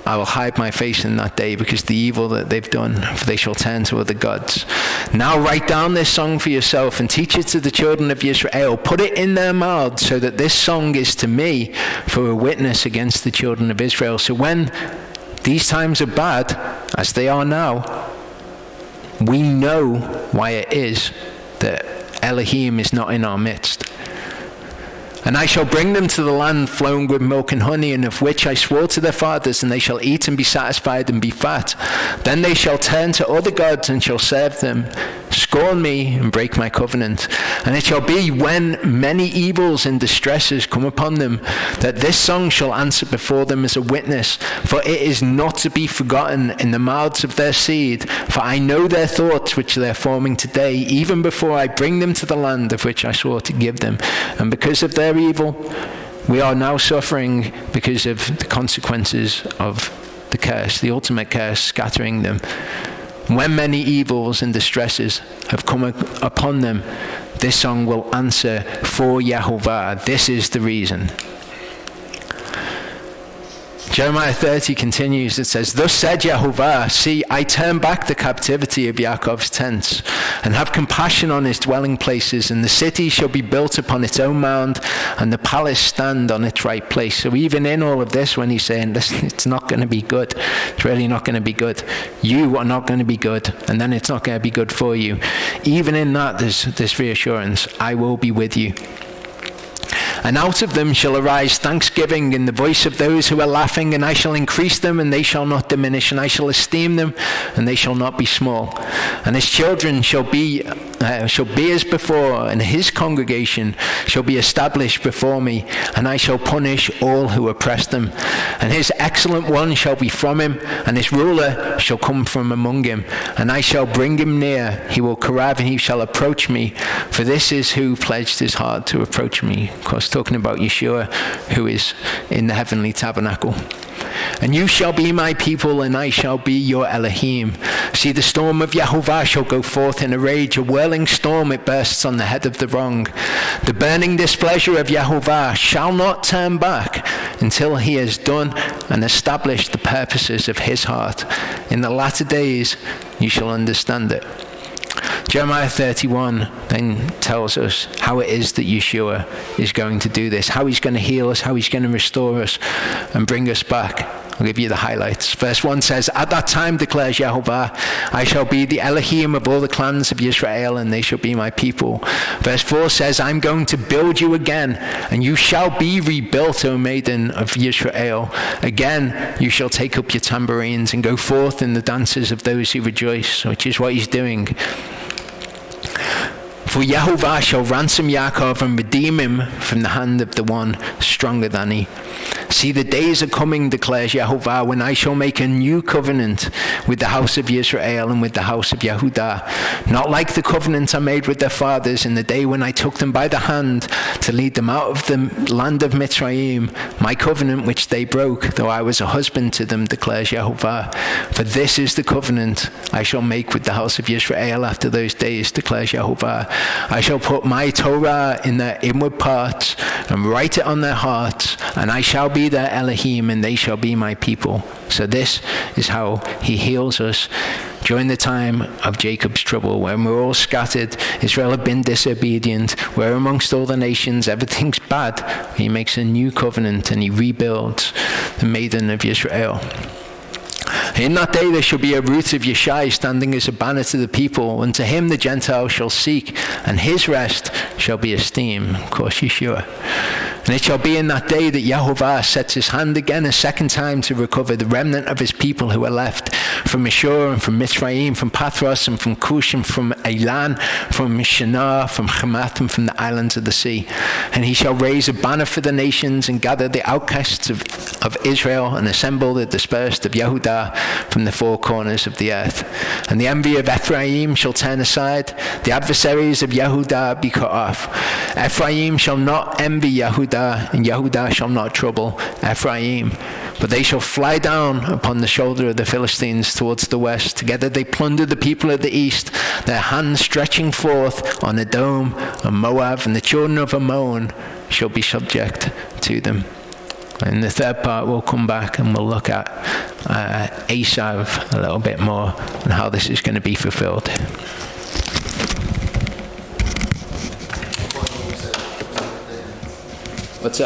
A: I will hide my face in that day because the evil that they've done, for they shall turn to other gods. Now write down this song for yourself and teach it to the children of Israel. Put it in their mouths so that this song is to me for a witness against the children of Israel. So when these times are bad, as they are now, we know why it is that Elohim is not in our midst. And I shall bring them to the land flowing with milk and honey, and of which I swore to their fathers, and they shall eat and be satisfied and be fat. Then they shall turn to other gods and shall serve them, scorn me and break my covenant. And it shall be when many evils and distresses come upon them, that this song shall answer before them as a witness. For it is not to be forgotten in the mouths of their seed. For I know their thoughts which they are forming today, even before I bring them to the land of which I swore to give them. And because of their evil, we are now suffering because of the consequences of the curse, the ultimate curse, scattering them. When many evils and distresses have come upon them, this song will answer for Yehovah. This is the reason. Jeremiah 30 continues, it says, Thus said Yehovah, see, I turn back the captivity of Yaakov's tents, and have compassion on his dwelling places, and the city shall be built upon its own mound, and the palace stand on its right place. So even in all of this, when he's saying, listen, it's not going to be good, it's really not going to be good. You are not going to be good, and then it's not going to be good for you. Even in that, there's this reassurance, I will be with you. And out of them shall arise thanksgiving in the voice of those who are laughing, and I shall increase them, and they shall not diminish, and I shall esteem them, and they shall not be small. And his children shall be as before, and his congregation shall be established before me, and I shall punish all who oppress them. And his excellent one shall be from him, and his ruler shall come from among him, and I shall bring him near. He will carave, and he shall approach me, for this is who pledged his heart to approach me. Of course, talking about Yeshua, who is in the heavenly tabernacle. And you shall be my people, and I shall be your Elohim. See, the storm of Yehovah shall go forth in a rage, a whirling storm, it bursts on the head of the wrong. The burning displeasure of Yehovah shall not turn back until he has done and established the purposes of his heart. In the latter days you shall understand it. Jeremiah 31 then tells us how it is that Yeshua is going to do this, how he's going to heal us, how he's going to restore us and bring us back. I'll give you the highlights. Verse 1 says, At that time declares Yehovah, I shall be the Elohim of all the clans of Israel, and they shall be my people. Verse 4 says, I'm going to build you again, and you shall be rebuilt, O maiden of Israel. Again you shall take up your tambourines and go forth in the dances of those who rejoice, which is what he's doing. For Yehovah shall ransom Yaakov and redeem him from the hand of the one stronger than he. See, the days are coming, declares Yehovah, when I shall make a new covenant with the house of Israel and with the house of Yehudah, not like the covenant I made with their fathers in the day when I took them by the hand to lead them out of the land of Mitzrayim, my covenant which they broke, though I was a husband to them, declares Yehovah. For this is the covenant I shall make with the house of Israel after those days, declares Yehovah. I shall put my Torah in their inward parts and write it on their hearts, and I shall be their Elohim, and they shall be my people. So this is how he heals us during the time of Jacob's trouble, when we're all scattered, Israel have been disobedient, we're amongst all the nations, everything's bad. He makes a new covenant and he rebuilds the maiden of Israel. In that day there shall be a root of Yeshai standing as a banner to the people, and to him the Gentiles shall seek, and his rest shall be esteemed. Of course, Yeshua. And it shall be in that day that Yehovah sets his hand again a second time to recover the remnant of his people who are left from Ashur and from Mitzrayim, from Pathros and from Cush and from Elan, from Shinar, from Hamath and from the islands of the sea. And he shall raise a banner for the nations and gather the outcasts of Israel and assemble the dispersed of Yehudah from the four corners of the earth. And the envy of Ephraim shall turn aside, the adversaries of Yehudah be cut off. Ephraim shall not envy Yehudah, and Yehudah shall not trouble Ephraim. But they shall fly down upon the shoulder of the Philistines towards the west. Together they plunder the people of the east, their hands stretching forth on Edom and Moab, and the children of Ammon shall be subject to them. In the third part, we'll come back and we'll look at Esav a little bit more and how this is going to be fulfilled.